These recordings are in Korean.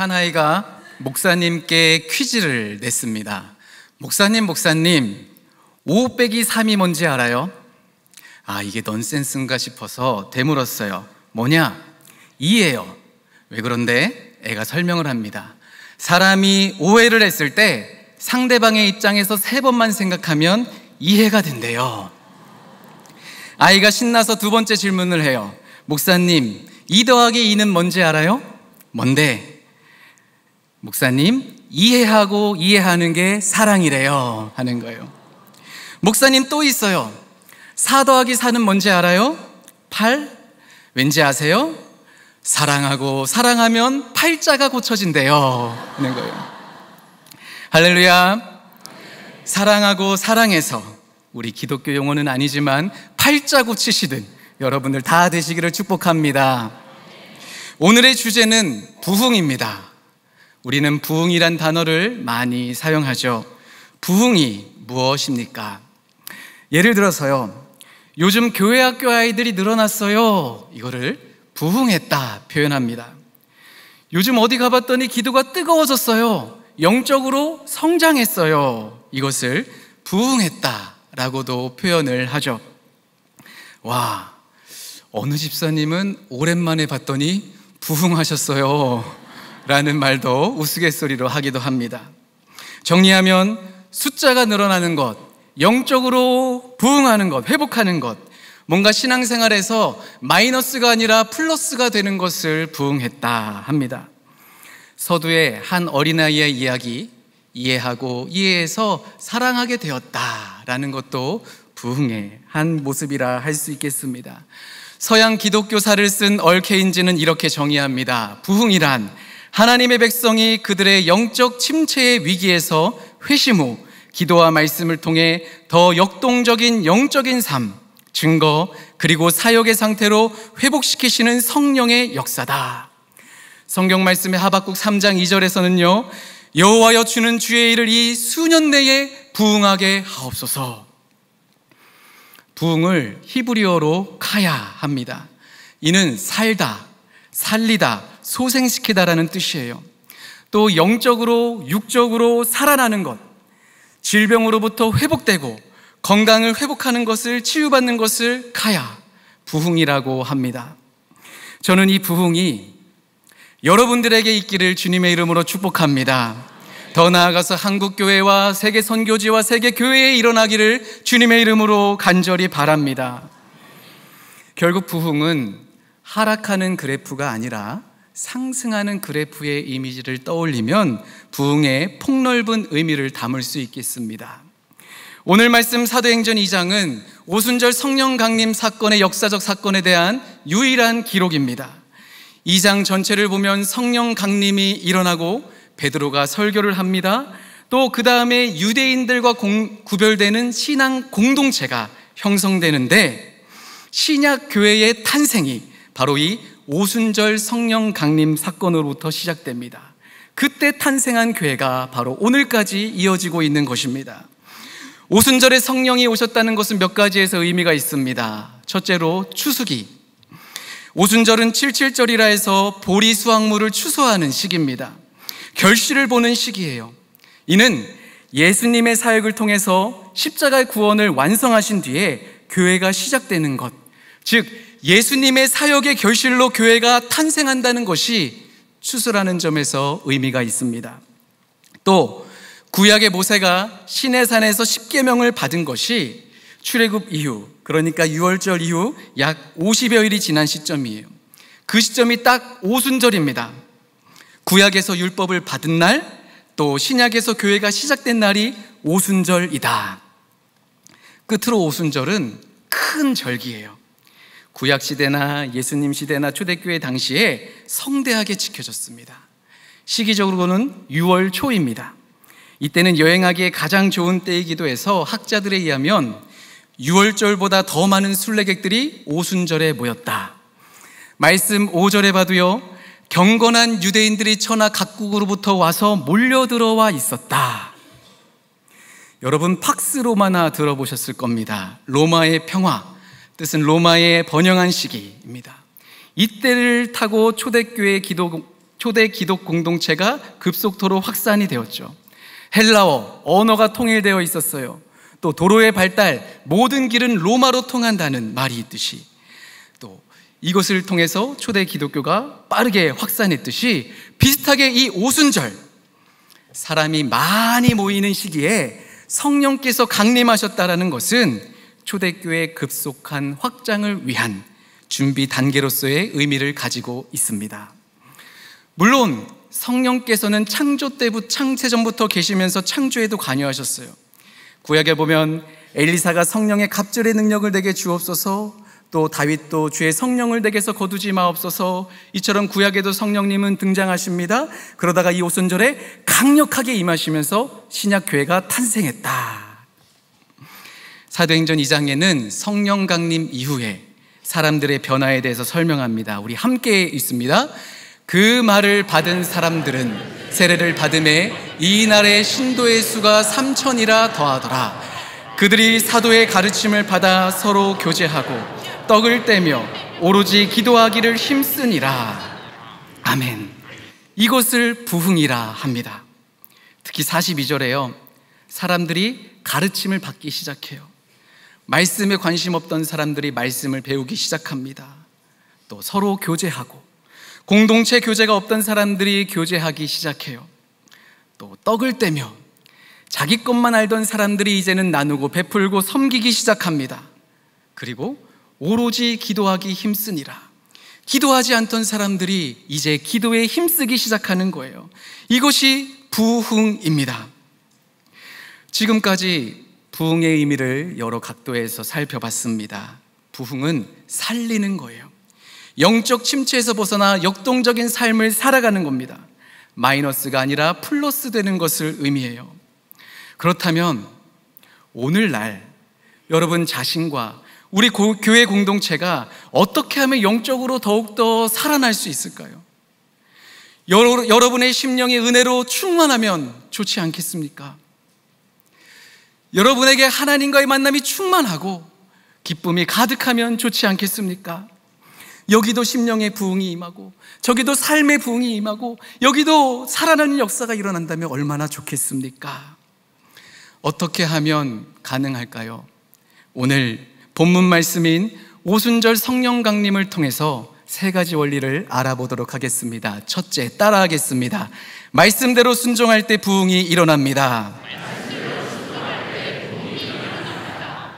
한 아이가 목사님께 퀴즈를 냈습니다. 목사님, 5 빼기 3이 뭔지 알아요? 이게 넌센스인가 싶어서 되물었어요. 뭐냐? 2예요. 왜 그런데? 애가 설명을 합니다. 사람이 오해를 했을 때 상대방의 입장에서 3번만 생각하면 이해가 된대요. 아이가 신나서 두 번째 질문을 해요. 목사님, 2 더하기 2는 뭔지 알아요? 뭔데? 목사님, 이해하고 이해하는 게 사랑이래요 하는 거예요. 목사님, 또 있어요. 4 더하기 4는 뭔지 알아요? 8? 왠지 아세요? 사랑하고 사랑하면 팔자가 고쳐진대요 하는 거예요. 할렐루야. 사랑하고 사랑해서 우리 기독교 용어는 아니지만 팔자 고치시든 여러분들 다 되시기를 축복합니다. 오늘의 주제는 부흥입니다. 우리는 부흥이란 단어를 많이 사용하죠. 부흥이 무엇입니까? 예를 들어서요, 요즘 교회 학교 아이들이 늘어났어요. 이거를 부흥했다 표현합니다. 요즘 어디 가봤더니 기도가 뜨거워졌어요. 영적으로 성장했어요. 이것을 부흥했다라고도 표현을 하죠. 와, 어느 집사님은 오랜만에 봤더니 부흥하셨어요 라는 말도 우스갯소리로 하기도 합니다. 정리하면 숫자가 늘어나는 것, 영적으로 부흥하는 것, 회복하는 것, 뭔가 신앙생활에서 마이너스가 아니라 플러스가 되는 것을 부흥했다 합니다. 서두에 한 어린아이의 이야기, 이해하고 이해해서 사랑하게 되었다라는 것도 부흥의 한 모습이라 할 수 있겠습니다. 서양 기독교사를 쓴 얼케인즈는 이렇게 정의합니다. 부흥이란 하나님의 백성이 그들의 영적 침체의 위기에서 회심 후 기도와 말씀을 통해 더 역동적인 영적인 삶, 증거, 그리고 사역의 상태로 회복시키시는 성령의 역사다. 성경 말씀의 하박국 3장 2절에서는요, 여호와여 주는 주의 일을 이 수년 내에 부흥하게 하옵소서. 부흥을 히브리어로 카야 합니다. 이는 살다, 살리다, 소생시키다라는 뜻이에요. 또 영적으로, 육적으로 살아나는 것, 질병으로부터 회복되고 건강을 회복하는 것을, 치유받는 것을 카야, 부흥이라고 합니다. 저는 이 부흥이 여러분들에게 있기를 주님의 이름으로 축복합니다. 더 나아가서 한국교회와 세계 선교지와 세계 교회에 일어나기를 주님의 이름으로 간절히 바랍니다. 결국 부흥은 하락하는 그래프가 아니라 상승하는 그래프의 이미지를 떠올리면 부흥의 폭넓은 의미를 담을 수 있겠습니다. 오늘 말씀 사도행전 2장은 오순절 성령 강림 사건의 역사적 사건에 대한 유일한 기록입니다. 2장 전체를 보면 성령 강림이 일어나고 베드로가 설교를 합니다. 또 그 다음에 유대인들과 구별되는 신앙 공동체가 형성되는데, 신약 교회의 탄생이 바로 이 오순절 성령 강림 사건으로부터 시작됩니다. 그때 탄생한 교회가 바로 오늘까지 이어지고 있는 것입니다. 오순절에 성령이 오셨다는 것은 몇 가지에서 의미가 있습니다. 첫째로 추수기. 오순절은 77절이라 해서 보리 수확물을 추수하는 시기입니다. 결실을 보는 시기예요. 이는 예수님의 사역을 통해서 십자가의 구원을 완성하신 뒤에 교회가 시작되는 것, 즉 예수님의 사역의 결실로 교회가 탄생한다는 것이 추수라는 점에서 의미가 있습니다. 또 구약의 모세가 시내산에서 십계명을 받은 것이 출애굽 이후, 그러니까 유월절 이후 약 50여일이 지난 시점이에요. 그 시점이 딱 오순절입니다. 구약에서 율법을 받은 날, 또 신약에서 교회가 시작된 날이 오순절이다. 끝으로 오순절은 큰 절기예요. 구약 시대나 예수님 시대나 초대교회 당시에 성대하게 지켜졌습니다. 시기적으로는 6월 초입니다. 이때는 여행하기에 가장 좋은 때이기도 해서 학자들에 의하면 6월절보다 더 많은 순례객들이 오순절에 모였다. 말씀 5절에 봐도요, 경건한 유대인들이 천하 각국으로부터 와서 몰려들어와 있었다. 여러분 팍스 로마나 들어보셨을 겁니다. 로마의 평화, 뜻은 로마의 번영한 시기입니다. 이때를 타고 초대 기독 공동체가 급속도로 확산이 되었죠. 헬라어, 언어가 통일되어 있었어요. 또 도로의 발달, 모든 길은 로마로 통한다는 말이 있듯이, 또 이것을 통해서 초대 기독교가 빠르게 확산했듯이, 비슷하게 이 오순절, 사람이 많이 모이는 시기에 성령께서 강림하셨다라는 것은 초대교회의 급속한 확장을 위한 준비 단계로서의 의미를 가지고 있습니다. 물론 성령께서는 창세전부터 계시면서 창조에도 관여하셨어요. 구약에 보면 엘리사가 성령의 갑절의 능력을 내게 주옵소서, 또 다윗도 주의 성령을 내게서 거두지 마옵소서, 이처럼 구약에도 성령님은 등장하십니다. 그러다가 이 오순절에 강력하게 임하시면서 신약교회가 탄생했다. 사도행전 2장에는 성령 강림 이후에 사람들의 변화에 대해서 설명합니다. 우리 함께 있습니다. 그 말을 받은 사람들은 세례를 받음에 이날의 신도의 수가 3,000이라 더하더라. 그들이 사도의 가르침을 받아 서로 교제하고 떡을 떼며 오로지 기도하기를 힘쓰니라. 아멘. 이것을 부흥이라 합니다. 특히 42절에요, 사람들이 가르침을 받기 시작해요. 말씀에 관심 없던 사람들이 말씀을 배우기 시작합니다. 또 서로 교제하고, 공동체 교제가 없던 사람들이 교제하기 시작해요. 또 떡을 떼며, 자기 것만 알던 사람들이 이제는 나누고 베풀고 섬기기 시작합니다. 그리고 오로지 기도하기 힘쓰니라. 기도하지 않던 사람들이 이제 기도에 힘쓰기 시작하는 거예요. 이것이 부흥입니다. 지금까지 부흥의 의미를 여러 각도에서 살펴봤습니다. 부흥은 살리는 거예요. 영적 침체에서 벗어나 역동적인 삶을 살아가는 겁니다. 마이너스가 아니라 플러스 되는 것을 의미해요. 그렇다면 오늘날 여러분 자신과 우리 교회 공동체가 어떻게 하면 영적으로 더욱더 살아날 수 있을까요? 여러분의 심령의 은혜로 충만하면 좋지 않겠습니까? 여러분에게 하나님과의 만남이 충만하고 기쁨이 가득하면 좋지 않겠습니까? 여기도 심령의 부흥이 임하고, 저기도 삶의 부흥이 임하고, 여기도 살아나는 역사가 일어난다면 얼마나 좋겠습니까? 어떻게 하면 가능할까요? 오늘 본문 말씀인 오순절 성령 강림을 통해서 세 가지 원리를 알아보도록 하겠습니다. 첫째, 따라하겠습니다. 말씀대로 순종할 때 부흥이 일어납니다.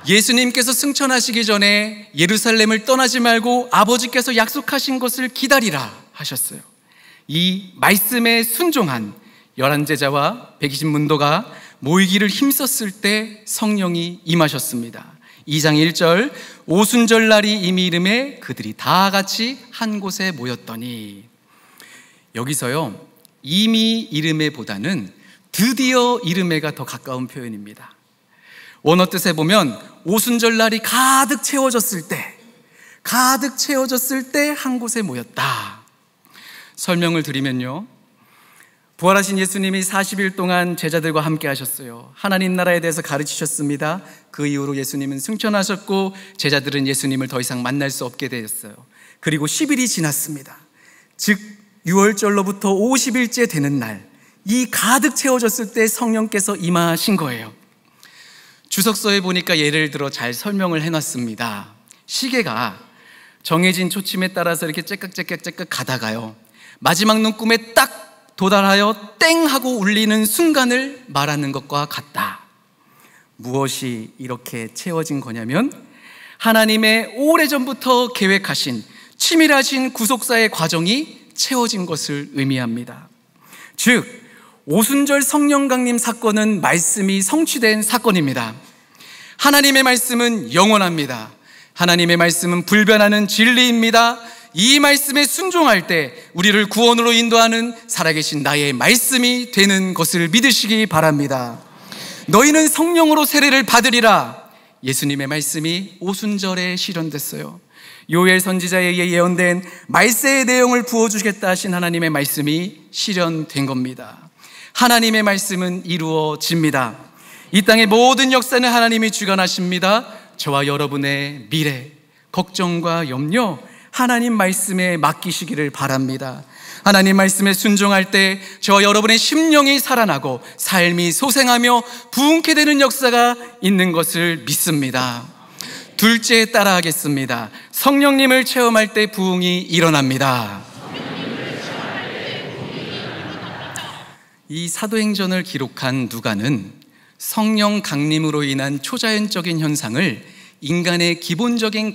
예수님께서 승천하시기 전에 예루살렘을 떠나지 말고 아버지께서 약속하신 것을 기다리라 하셨어요. 이 말씀에 순종한 11제자와 120문도가 모이기를 힘썼을 때 성령이 임하셨습니다. 2장 1절, 오순절 날이 이미 이름에 그들이 다 같이 한 곳에 모였더니, 여기서요, 이미 이름에 보다는 드디어 이름에가 더 가까운 표현입니다. 원어 뜻에 보면 오순절 날이 가득 채워졌을 때 한 곳에 모였다. 설명을 드리면요, 부활하신 예수님이 40일 동안 제자들과 함께 하셨어요. 하나님 나라에 대해서 가르치셨습니다. 그 이후로 예수님은 승천하셨고 제자들은 예수님을 더 이상 만날 수 없게 되었어요. 그리고 10일이 지났습니다. 즉 6월절로부터 50일째 되는 날, 이 가득 채워졌을 때 성령께서 임하신 거예요. 주석서에 보니까 예를 들어 잘 설명을 해놨습니다. 시계가 정해진 초침에 따라서 이렇게 째깍째깍째깍 가다가요, 마지막 눈금에 딱 도달하여 땡 하고 울리는 순간을 말하는 것과 같다. 무엇이 이렇게 채워진 거냐면 하나님의 오래전부터 계획하신 치밀하신 구속사의 과정이 채워진 것을 의미합니다. 즉 오순절 성령 강림 사건은 말씀이 성취된 사건입니다. 하나님의 말씀은 영원합니다. 하나님의 말씀은 불변하는 진리입니다. 이 말씀에 순종할 때 우리를 구원으로 인도하는 살아계신 나의 말씀이 되는 것을 믿으시기 바랍니다. 너희는 성령으로 세례를 받으리라. 예수님의 말씀이 오순절에 실현됐어요. 요엘 선지자에 의해 예언된 말세의 내용을 부어주시겠다 하신 하나님의 말씀이 실현된 겁니다. 하나님의 말씀은 이루어집니다. 이 땅의 모든 역사는 하나님이 주관하십니다. 저와 여러분의 미래, 걱정과 염려 하나님 말씀에 맡기시기를 바랍니다. 하나님 말씀에 순종할 때 저와 여러분의 심령이 살아나고 삶이 소생하며 부흥케 되는 역사가 있는 것을 믿습니다. 둘째, 따라하겠습니다. 성령님을 체험할 때 부흥이 일어납니다. 이 사도행전을 기록한 누가는 성령 강림으로 인한 초자연적인 현상을 인간의 기본적인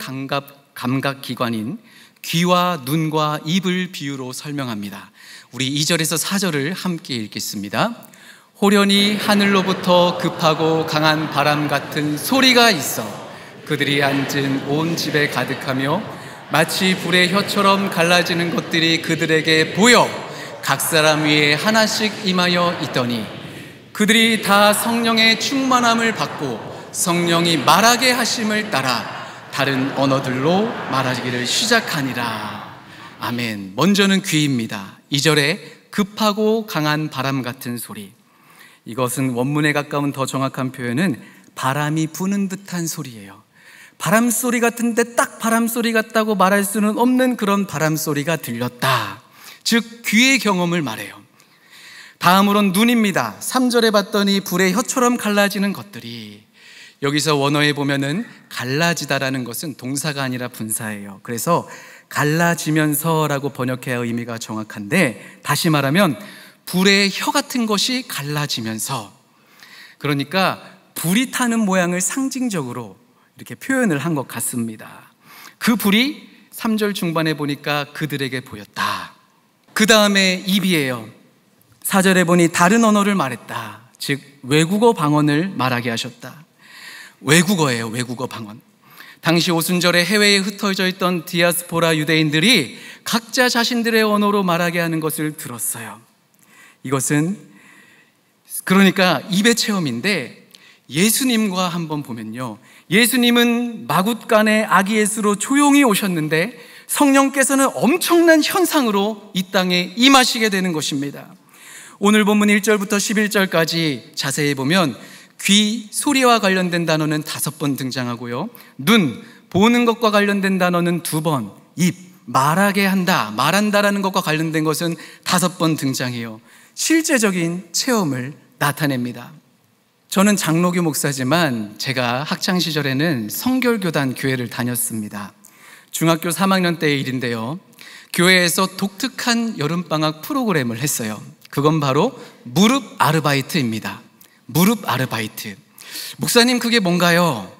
감각기관인 귀와 눈과 입을 비유로 설명합니다. 우리 2절에서 4절을 함께 읽겠습니다. 호련히 하늘로부터 급하고 강한 바람 같은 소리가 있어 그들이 앉은 온 집에 가득하며 마치 불의 혀처럼 갈라지는 것들이 그들에게 보여 각 사람 위에 하나씩 임하여 있더니 그들이 다 성령의 충만함을 받고 성령이 말하게 하심을 따라 다른 언어들로 말하기를 시작하니라. 아멘. 먼저는 귀입니다. 2절에 급하고 강한 바람 같은 소리. 이것은 원문에 가까운 더 정확한 표현은 바람이 부는 듯한 소리예요. 바람소리 같은데 딱 바람소리 같다고 말할 수는 없는 그런 바람소리가 들렸다. 즉 귀의 경험을 말해요. 다음으론 눈입니다. 3절에 봤더니 불의 혀처럼 갈라지는 것들이, 여기서 원어에 보면은 갈라지다라는 것은 동사가 아니라 분사예요. 그래서 갈라지면서라고 번역해야 의미가 정확한데, 다시 말하면 불의 혀 같은 것이 갈라지면서, 그러니까 불이 타는 모양을 상징적으로 이렇게 표현을 한 것 같습니다. 그 불이 3절 중반에 보니까 그들에게 보였다. 그 다음에 입이에요. 4절에 보니 다른 언어를 말했다. 즉 외국어 방언을 말하게 하셨다. 외국어예요. 외국어 방언. 당시 오순절에 해외에 흩어져 있던 디아스포라 유대인들이 각자 자신들의 언어로 말하게 하는 것을 들었어요. 이것은 그러니까 입의 체험인데, 예수님과 한번 보면요, 예수님은 마굿간의 아기 예수로 조용히 오셨는데 성령께서는 엄청난 현상으로 이 땅에 임하시게 되는 것입니다. 오늘 본문 1절부터 11절까지 자세히 보면 귀, 소리와 관련된 단어는 5번 등장하고요, 눈, 보는 것과 관련된 단어는 2번, 입, 말하게 한다, 말한다라는 것과 관련된 것은 5번 등장해요. 실제적인 체험을 나타냅니다. 저는 장로교 목사지만 제가 학창시절에는 성결교단 교회를 다녔습니다. 중학교 3학년 때의 일인데요, 교회에서 독특한 여름방학 프로그램을 했어요. 그건 바로 무릎 아르바이트입니다. 무릎 아르바이트. 목사님, 그게 뭔가요?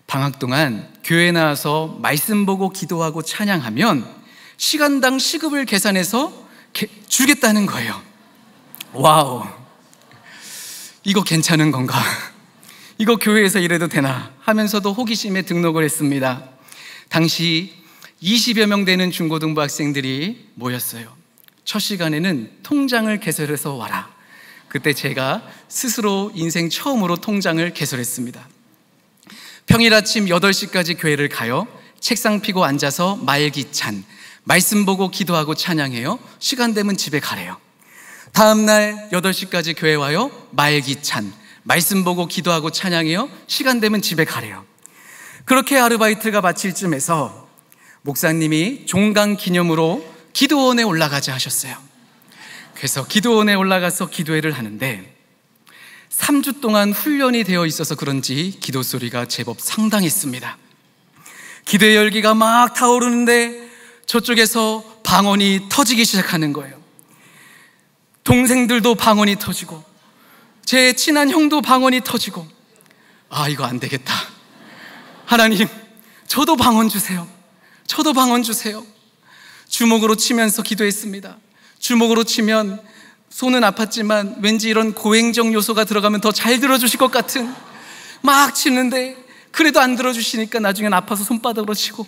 방학 동안 교회 나와서 말씀 보고 기도하고 찬양하면 시간당 시급을 계산해서 주겠다는 거예요. 와우, 이거 괜찮은 건가? 이거 교회에서 이래도 되나? 하면서도 호기심에 등록을 했습니다. 당시 20여 명 되는 중고등부 학생들이 모였어요. 첫 시간에는 통장을 개설해서 와라. 그때 제가 스스로 인생 처음으로 통장을 개설했습니다. 평일 아침 8시까지 교회를 가요. 책상 피고 앉아서 말기찬, 말씀 보고 기도하고 찬양해요. 시간 되면 집에 가래요. 다음날 8시까지 교회 와요. 말기찬, 말씀 보고 기도하고 찬양해요. 시간 되면 집에 가래요. 그렇게 아르바이트가 마칠 쯤에서 목사님이 종강 기념으로 기도원에 올라가자 하셨어요. 그래서 기도원에 올라가서 기도회를 하는데 3주 동안 훈련이 되어 있어서 그런지 기도 소리가 제법 상당했습니다. 기도의 열기가 막 타오르는데 저쪽에서 방언이 터지기 시작하는 거예요. 동생들도 방언이 터지고 제 친한 형도 방언이 터지고, 아, 이거 안 되겠다. 하나님, 저도 방언 주세요. 저도 방언 주세요. 주먹으로 치면서 기도했습니다. 주먹으로 치면 손은 아팠지만 왠지 이런 고행적 요소가 들어가면 더 잘 들어주실 것 같은, 막 치는데 그래도 안 들어주시니까 나중엔 아파서 손바닥으로 치고,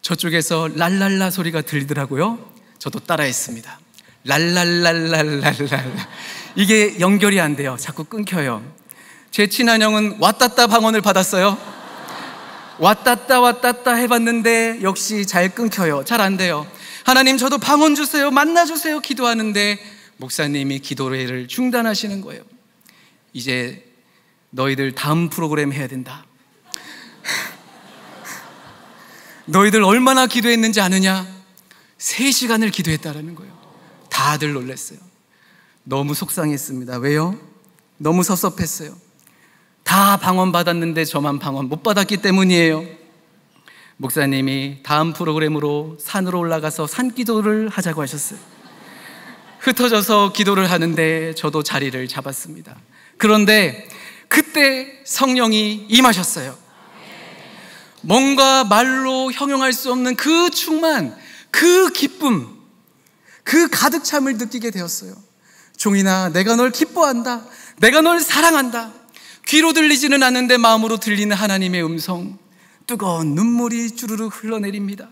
저쪽에서 랄랄라 소리가 들리더라고요. 저도 따라했습니다. 랄랄랄랄랄랄. 이게 연결이 안 돼요. 자꾸 끊겨요. 제 친한 형은 왔다따 방언을 받았어요. 왔다따 해봤는데 역시 잘 끊겨요. 잘 안 돼요. 하나님, 저도 방언 주세요, 만나주세요 기도하는데 목사님이 기도회를 중단하시는 거예요. 이제 너희들 다음 프로그램 해야 된다. 너희들 얼마나 기도했는지 아느냐? 3시간을 기도했다라는 거예요. 다들 놀랐어요. 너무 속상했습니다. 왜요? 너무 섭섭했어요. 다 방언 받았는데 저만 방언 못 받았기 때문이에요. 목사님이 다음 프로그램으로 산으로 올라가서 산기도를 하자고 하셨어요. 흩어져서 기도를 하는데 저도 자리를 잡았습니다. 그런데 그때 성령이 임하셨어요. 뭔가 말로 형용할 수 없는 그 충만, 그 기쁨, 그 가득 참을 느끼게 되었어요. 종이나 내가 널 기뻐한다, 내가 널 사랑한다. 귀로 들리지는 않는데 마음으로 들리는 하나님의 음성, 뜨거운 눈물이 주르륵 흘러내립니다.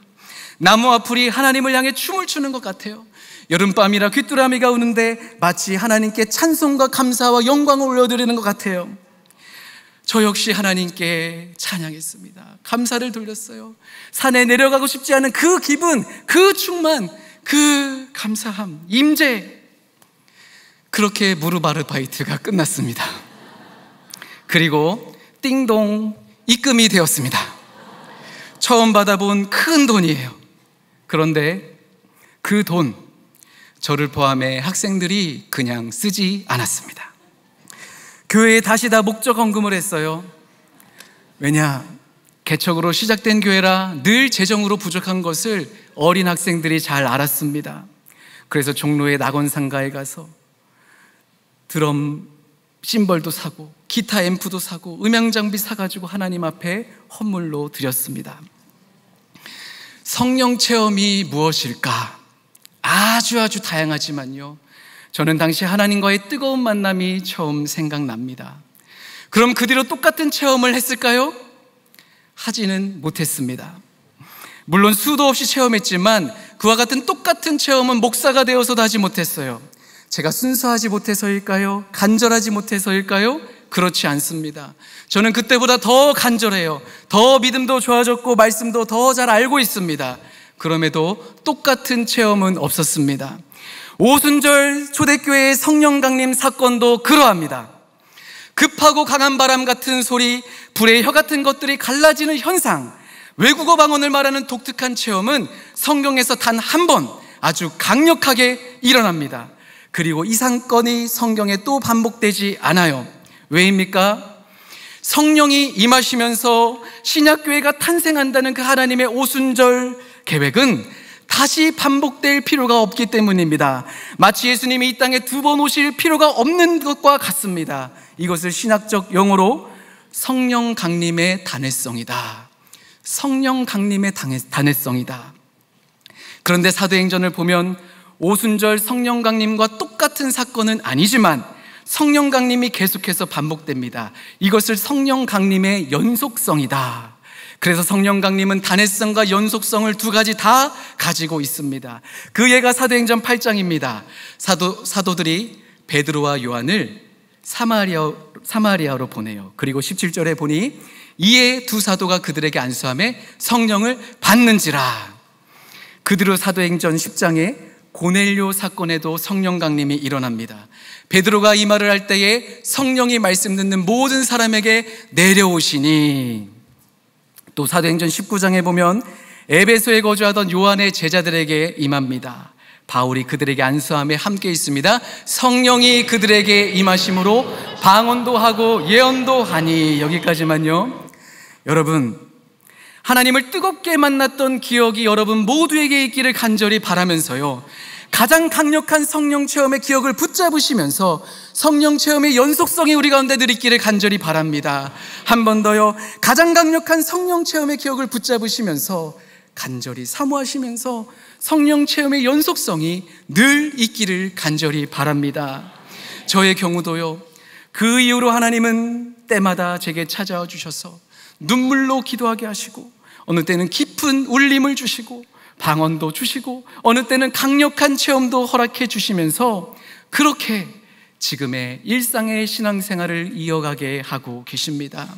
나무 앞풀이 하나님을 향해 춤을 추는 것 같아요. 여름밤이라 귀뚜라미가 우는데 마치 하나님께 찬송과 감사와 영광을 올려드리는 것 같아요. 저 역시 하나님께 찬양했습니다. 감사를 돌렸어요. 산에 내려가고 싶지 않은 그 기분, 그 충만, 그 감사함, 임재. 그렇게 무릎 아르바이트가 끝났습니다. 그리고 띵동, 입금이 되었습니다. 처음 받아본 큰 돈이에요. 그런데 그 돈, 저를 포함해 학생들이 그냥 쓰지 않았습니다. 교회에 다시 다 목적 헌금을 했어요. 왜냐? 개척으로 시작된 교회라 늘 재정으로 부족한 것을 어린 학생들이 잘 알았습니다. 그래서 종로의 낙원상가에 가서 드럼 심벌도 사고 기타 앰프도 사고 음향장비 사가지고 하나님 앞에 헌물로 드렸습니다. 성령 체험이 무엇일까? 아주 다양하지만요, 저는 당시 하나님과의 뜨거운 만남이 처음 생각납니다. 그럼 그 뒤로 똑같은 체험을 했을까요? 하지는 못했습니다. 물론 수도 없이 체험했지만 그와 같은 똑같은 체험은 목사가 되어서도 하지 못했어요. 제가 순수하지 못해서일까요? 간절하지 못해서일까요? 그렇지 않습니다. 저는 그때보다 더 간절해요. 더 믿음도 좋아졌고 말씀도 더 잘 알고 있습니다. 그럼에도 똑같은 체험은 없었습니다. 오순절 초대교회의 성령 강림 사건도 그러합니다. 급하고 강한 바람 같은 소리, 불의 혀 같은 것들이 갈라지는 현상, 외국어 방언을 말하는 독특한 체험은 성경에서 단 한 번 아주 강력하게 일어납니다. 그리고 이 사건이 성경에 또 반복되지 않아요. 왜입니까? 성령이 임하시면서 신약교회가 탄생한다는 그 하나님의 오순절 계획은 다시 반복될 필요가 없기 때문입니다. 마치 예수님이 이 땅에 2번 오실 필요가 없는 것과 같습니다. 이것을 신학적 용어로 성령 강림의 단회성이다. 성령 강림의 단회성이다. 그런데 사도행전을 보면 오순절 성령 강림과 똑같은 사건은 아니지만 성령 강림이 계속해서 반복됩니다. 이것을 성령 강림의 연속성이다. 그래서 성령 강림은 단회성과 연속성을 2가지 다 가지고 있습니다. 그 예가 사도행전 8장입니다. 사도들이 베드로와 요한을 사마리아로 보내요. 그리고 17절에 보니 이에 2 사도가 그들에게 안수하며 성령을 받는지라. 그대로 사도행전 10장에 고넬료 사건에도 성령 강림이 일어납니다. 베드로가 이 말을 할 때에 성령이 말씀 듣는 모든 사람에게 내려오시니, 또 사도행전 19장에 보면 에베소에 거주하던 요한의 제자들에게 임합니다. 바울이 그들에게 안수함에 함께 있습니다. 성령이 그들에게 임하심으로 방언도 하고 예언도 하니. 여기까지만요. 여러분, 하나님을 뜨겁게 만났던 기억이 여러분 모두에게 있기를 간절히 바라면서요, 가장 강력한 성령 체험의 기억을 붙잡으시면서 성령 체험의 연속성이 우리 가운데 늘 있기를 간절히 바랍니다. 한 번 더요, 가장 강력한 성령 체험의 기억을 붙잡으시면서 간절히 사모하시면서 성령 체험의 연속성이 늘 있기를 간절히 바랍니다. 저의 경우도요, 그 이후로 하나님은 때마다 제게 찾아와 주셔서 눈물로 기도하게 하시고, 어느 때는 깊은 울림을 주시고 방언도 주시고, 어느 때는 강력한 체험도 허락해 주시면서 그렇게 지금의 일상의 신앙생활을 이어가게 하고 계십니다.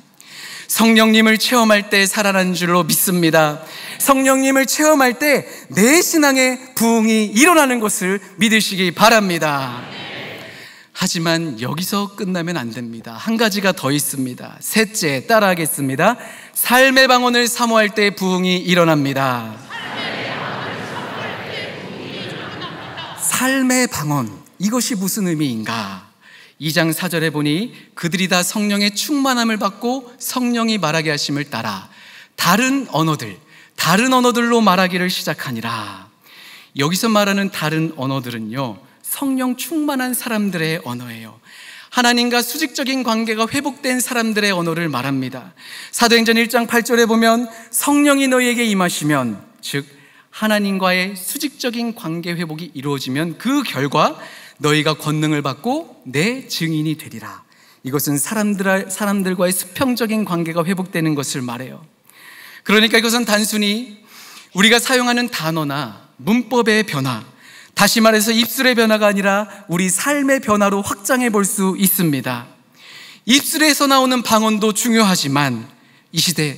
성령님을 체험할 때 살아난 줄로 믿습니다. 성령님을 체험할 때 내 신앙의 부흥이 일어나는 것을 믿으시기 바랍니다. 하지만 여기서 끝나면 안 됩니다. 한 가지가 더 있습니다. 셋째, 따라하겠습니다. 삶의 방언을 사모할 때 부흥이 일어납니다. 삶의 방언, 이것이 무슨 의미인가? 2장 4절에 보니 그들이 다 성령의 충만함을 받고 성령이 말하게 하심을 따라 다른 언어들로 말하기를 시작하니라. 여기서 말하는 다른 언어들은요, 성령 충만한 사람들의 언어예요. 하나님과 수직적인 관계가 회복된 사람들의 언어를 말합니다. 사도행전 1장 8절에 보면 성령이 너희에게 임하시면, 즉 하나님과의 수직적인 관계 회복이 이루어지면 그 결과 너희가 권능을 받고 내 증인이 되리라. 이것은 사람들과의 수평적인 관계가 회복되는 것을 말해요. 그러니까 이것은 단순히 우리가 사용하는 단어나 문법의 변화, 다시 말해서 입술의 변화가 아니라 우리 삶의 변화로 확장해 볼 수 있습니다. 입술에서 나오는 방언도 중요하지만 이 시대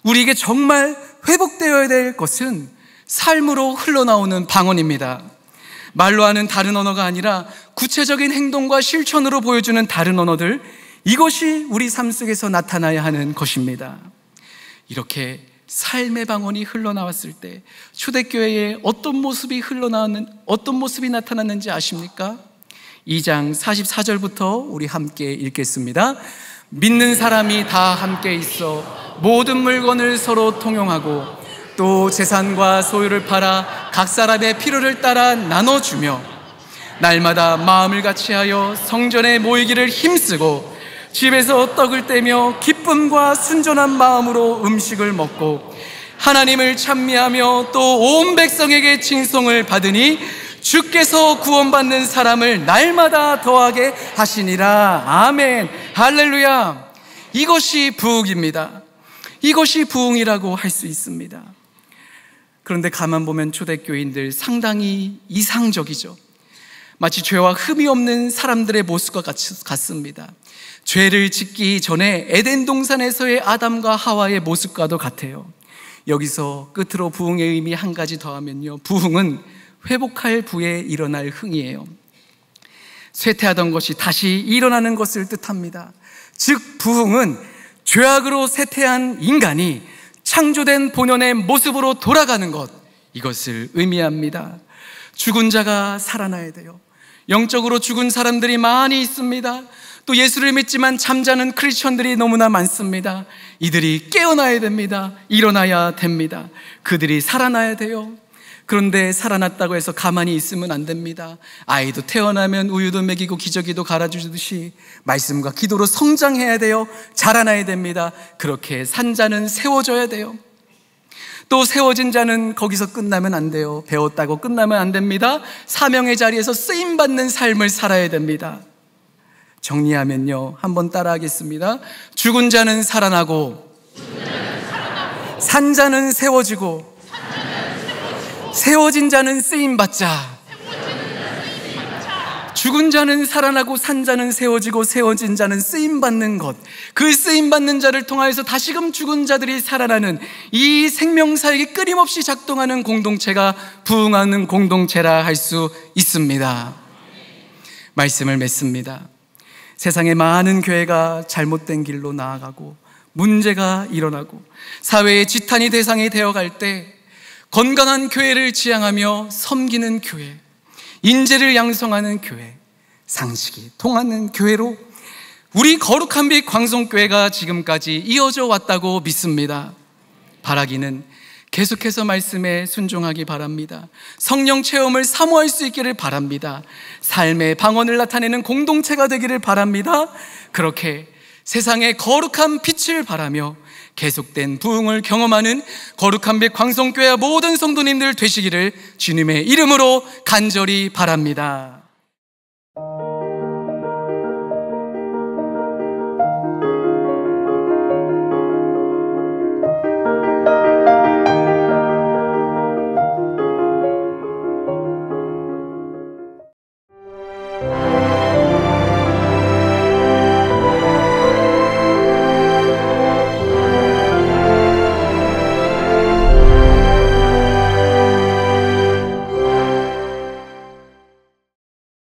우리에게 정말 회복되어야 될 것은 삶으로 흘러나오는 방언입니다. 말로 하는 다른 언어가 아니라 구체적인 행동과 실천으로 보여주는 다른 언어들, 이것이 우리 삶 속에서 나타나야 하는 것입니다. 이렇게 삶의 방언이 흘러나왔을 때 초대교회에 어떤 모습이 나타났는지 아십니까? 2장 44절부터 우리 함께 읽겠습니다. 믿는 사람이 다 함께 있어 모든 물건을 서로 통용하고 또 재산과 소유를 팔아 각 사람의 필요를 따라 나눠주며 날마다 마음을 같이하여 성전에 모이기를 힘쓰고 집에서 떡을 떼며 기쁨과 순전한 마음으로 음식을 먹고 하나님을 찬미하며 또 온 백성에게 칭송을 받으니 주께서 구원받는 사람을 날마다 더하게 하시니라. 아멘, 할렐루야. 이것이 부흥입니다. 이것이 부흥이라고 할 수 있습니다. 그런데 가만 보면 초대교인들 상당히 이상적이죠. 마치 죄와 흠이 없는 사람들의 모습과 같습니다. 죄를 짓기 전에 에덴 동산에서의 아담과 하와의 모습과도 같아요. 여기서 끝으로 부흥의 의미 한 가지 더하면요, 부흥은 회복할 부에 일어날 흥이에요. 쇠퇴하던 것이 다시 일어나는 것을 뜻합니다. 즉 부흥은 죄악으로 쇠퇴한 인간이 창조된 본연의 모습으로 돌아가는 것, 이것을 의미합니다. 죽은 자가 살아나야 돼요. 영적으로 죽은 사람들이 많이 있습니다. 또 예수를 믿지만 잠자는 크리스천들이 너무나 많습니다. 이들이 깨어나야 됩니다. 일어나야 됩니다. 그들이 살아나야 돼요. 그런데 살아났다고 해서 가만히 있으면 안 됩니다. 아이도 태어나면 우유도 먹이고 기저귀도 갈아주듯이 말씀과 기도로 성장해야 돼요. 자라나야 됩니다. 그렇게 산 자는 세워져야 돼요. 또 세워진 자는 거기서 끝나면 안 돼요. 배웠다고 끝나면 안 됩니다. 사명의 자리에서 쓰임받는 삶을 살아야 됩니다. 정리하면요, 한번 따라하겠습니다. 죽은 자는 살아나고 산 자는 세워지고 세워진 자는 쓰임받자. 죽은 자는 살아나고 산 자는 세워지고 세워진 자는 쓰임받는 것, 그 쓰임받는 자를 통하여서 다시금 죽은 자들이 살아나는 이 생명사역이 끊임없이 작동하는 공동체가 부흥하는 공동체라 할 수 있습니다. 말씀을 맺습니다. 세상의 많은 교회가 잘못된 길로 나아가고 문제가 일어나고 사회의 지탄이 대상이 되어갈 때 건강한 교회를 지향하며 섬기는 교회, 인재를 양성하는 교회, 상식이 통하는 교회로 우리 거룩한 빛 광송교회가 지금까지 이어져 왔다고 믿습니다. 바라기는 계속해서 말씀에 순종하기 바랍니다. 성령 체험을 사모할 수 있기를 바랍니다. 삶의 방언을 나타내는 공동체가 되기를 바랍니다. 그렇게 세상의 거룩한 빛을 바라며 계속된 부흥을 경험하는 거룩한 빛 광송교회 모든 성도님들 되시기를 주님의 이름으로 간절히 바랍니다.